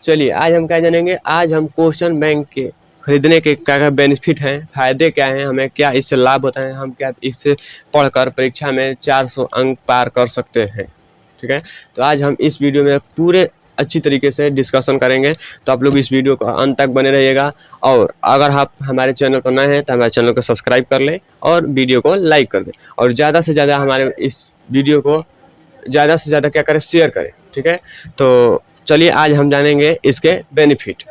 चलिए आज हम क्या जानेंगे, आज हम क्वेश्चन बैंक के खरीदने के क्या क्या बेनिफिट हैं, फ़ायदे क्या हैं, हमें क्या इससे लाभ होता है, हम क्या इससे पढ़कर परीक्षा में 400 अंक पार कर सकते हैं। ठीक है, तो आज हम इस वीडियो में पूरे अच्छी तरीके से डिस्कशन करेंगे, तो आप लोग इस वीडियो को अंत तक बने रहिएगा। और अगर आप हमारे चैनल पर नए हैं तो हमारे चैनल को सब्सक्राइब कर लें और वीडियो को लाइक कर दें, और ज़्यादा से ज़्यादा हमारे इस वीडियो को ज़्यादा से ज़्यादा क्या करें, शेयर करें। ठीक है, तो चलिए आज हम जानेंगे इसके बेनिफिट।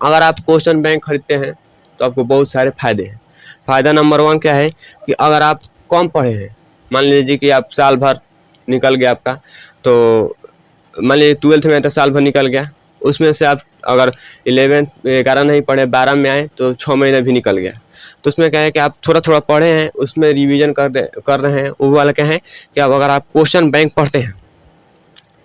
अगर आप क्वेश्चन बैंक खरीदते हैं तो आपको बहुत सारे फ़ायदे हैं। फ़ायदा नंबर 1 क्या है कि अगर आप कम पढ़े हैं, मान लीजिए कि आप साल भर निकल गया आपका, तो मान लीजिए 12th में तो साल भर निकल गया, उसमें से आप अगर 11 नहीं पढ़े, 12 में आए तो 6 महीने भी निकल गया। तो उसमें क्या है कि आप थोड़ा थोड़ा पढ़े हैं, उसमें रिवीजन कर रहे हैं, वो वाला क्या है कि अगर आप क्वेश्चन बैंक पढ़ते हैं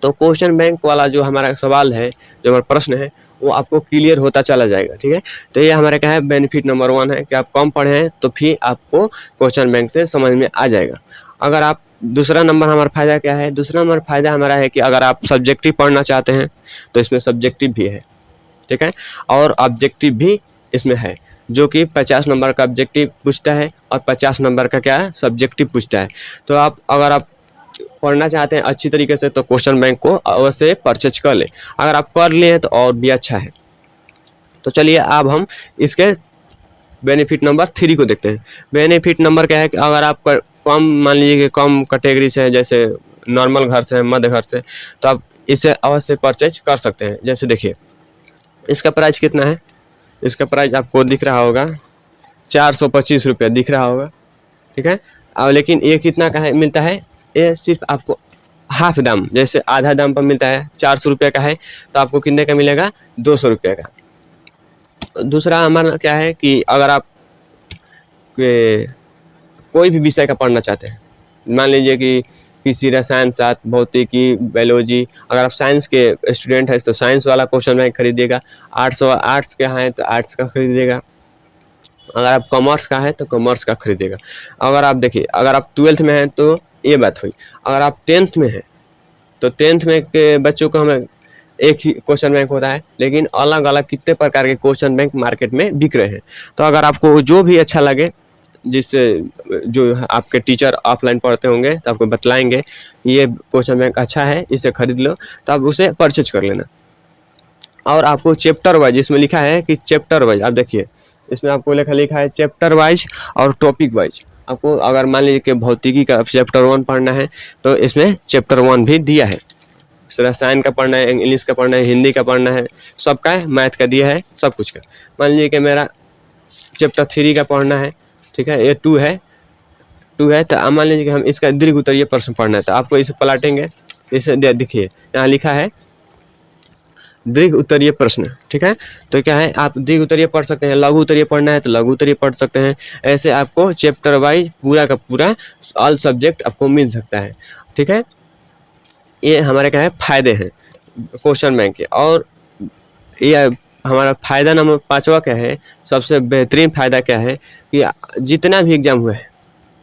तो क्वेश्चन बैंक वाला जो हमारा सवाल है, जो हमारा प्रश्न है, वो आपको क्लियर होता चला जाएगा। ठीक है, तो ये हमारा क्या है, बेनिफिट नंबर 1 है कि आप कम पढ़े हैं तो फिर आपको क्वेश्चन बैंक से समझ में आ जाएगा। अगर आप दूसरा नंबर हमारा फ़ायदा क्या है, दूसरा नंबर फ़ायदा हमारा है कि अगर आप सब्जेक्टिव पढ़ना चाहते हैं तो इसमें सब्जेक्टिव भी है। ठीक है, और ऑब्जेक्टिव भी इसमें है, जो कि 50 नंबर का ऑब्जेक्टिव पूछता है और 50 नंबर का क्या है, सब्जेक्टिव पूछता है। तो आप अगर आप पढ़ना चाहते हैं अच्छी तरीके से तो क्वेश्चन बैंक को अवश्य परचेज कर ले। अगर आप कर लिए हैं तो और भी अच्छा है। तो चलिए अब हम इसके बेनिफिट नंबर 3 को देखते हैं। बेनिफिट नंबर क्या है कि अगर आप कम, मान लीजिए कि कम कैटेगरी से हैं, जैसे नॉर्मल घर से, मध्य घर से, तो आप इसे अवश्य परचेज कर सकते हैं। जैसे देखिए इसका प्राइस कितना है, इसका प्राइस आपको दिख रहा होगा 425 रुपये दिख रहा होगा। ठीक है, और लेकिन ये कितना का है, मिलता है, ये सिर्फ आपको हाफ दाम, जैसे आधा दाम पर मिलता है, 400 रुपये का है तो आपको कितने का मिलेगा, 200 रुपये का। दूसरा हमारा क्या है कि अगर आप कोई भी विषय का पढ़ना चाहते हैं, मान लीजिए कि किसी रसायन शास्त्र, भौतिकी, बायोलॉजी, अगर आप साइंस के स्टूडेंट हैं तो साइंस वाला क्वेश्चन बैंक खरीदिएगा, आर्ट्स के हैं तो आर्ट्स का खरीदिएगा, अगर आप कॉमर्स का है तो कॉमर्स का खरीदेगा। अगर आप देखिए, अगर आप 12th में हैं तो ये बात हुई, अगर आप 10th में हैं तो 10th में के बच्चों को हमें एक ही क्वेश्चन बैंक होता है, लेकिन अलग अलग कितने प्रकार के क्वेश्चन बैंक मार्केट में बिक रहे हैं। तो अगर आपको जो भी अच्छा लगे, जिससे जो आपके टीचर ऑफलाइन पढ़ते होंगे तो आपको बतलाएंगे ये क्वेश्चन बैंक अच्छा है, इसे खरीद लो, तो आप उसे परचेज कर लेना। और आपको चैप्टर वाइज इसमें लिखा है कि चैप्टर वाइज, आप देखिए इसमें आपको लिखा है चैप्टर वाइज और टॉपिक वाइज। आपको अगर मान लीजिए कि भौतिकी का चैप्टर 1 पढ़ना है तो इसमें चैप्टर 1 भी दिया है, रसायन का पढ़ना है, इंग्लिश का पढ़ना है, हिंदी का पढ़ना है, सबका है, मैथ का दिया है, सब कुछ का। मान लीजिए कि मेरा चैप्टर 3 का पढ़ना है, ठीक है, ये 2 है तो मान लीजिए कि हम इसका दीर्घ उत्तरीय प्रश्न पढ़ना है, तो आपको इसे पलटेंगे, इसे देखिए यहाँ लिखा है दीर्घ उत्तरीय प्रश्न। ठीक है, तो क्या है, आप दीर्घ उत्तरीय पढ़ सकते हैं, लघु उत्तरीय पढ़ना है तो लघु उत्तरीय पढ़ सकते हैं। ऐसे आपको चैप्टर वाइज पूरा का पूरा ऑल सब्जेक्ट आपको मिल सकता है। ठीक है, ये हमारे क्या है, फायदे हैं क्वेश्चन बैंक के। और ये हमारा फायदा नंबर 5वां क्या है, सबसे बेहतरीन फायदा क्या है कि जितना भी एग्जाम हुआ है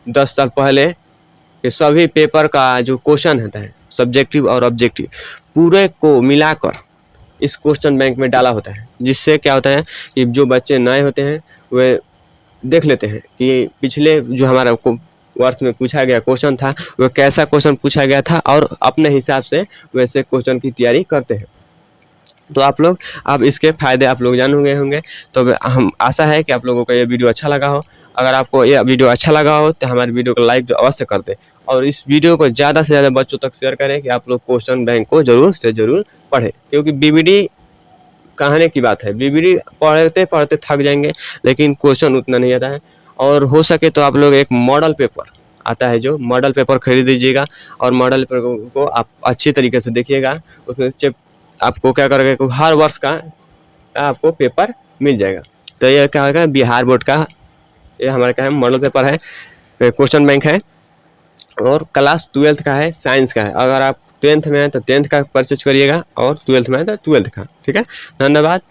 10 साल पहले के सभी पेपर का जो क्वेश्चन होता है, सब्जेक्टिव और ऑब्जेक्टिव, पूरे को मिलाकर इस क्वेश्चन बैंक में डाला होता है। जिससे क्या होता है कि जो बच्चे नए होते हैं वे देख लेते हैं कि पिछले जो हमारा वर्ष में पूछा गया क्वेश्चन था वह कैसा क्वेश्चन पूछा गया था, और अपने हिसाब से वैसे क्वेश्चन की तैयारी करते हैं। तो आप लोग अब इसके फ़ायदे आप लोग जान होंगे। तो हम आशा है कि आप लोगों को ये वीडियो अच्छा लगा हो। अगर आपको ये वीडियो अच्छा लगा हो तो हमारे वीडियो को लाइक अवश्य कर दें, और इस वीडियो को ज़्यादा से ज़्यादा बच्चों तक शेयर करें कि आप लोग क्वेश्चन बैंक को ज़रूर से ज़रूर पढ़ें। क्योंकि बीबीडी कहने की बात है, बीबीडी पढ़ते पढ़ते थक जाएंगे, लेकिन क्वेश्चन उतना नहीं आता है। और हो सके तो आप लोग एक मॉडल पेपर आता है, जो मॉडल पेपर खरीद लीजिएगा, और मॉडल पेपर को आप अच्छी तरीके से देखिएगा। उसमें आपको क्या करेगा, हर वर्ष का आपको पेपर मिल जाएगा। तो ये क्या होगा, बिहार बोर्ड का ये हमारे क्या है, मॉडल पेपर है, क्वेश्चन बैंक है, और क्लास 12th का है, साइंस का है। अगर आप 10th में है तो 10th का परचेज करिएगा, और 12th में है तो 12th का। ठीक है, धन्यवाद।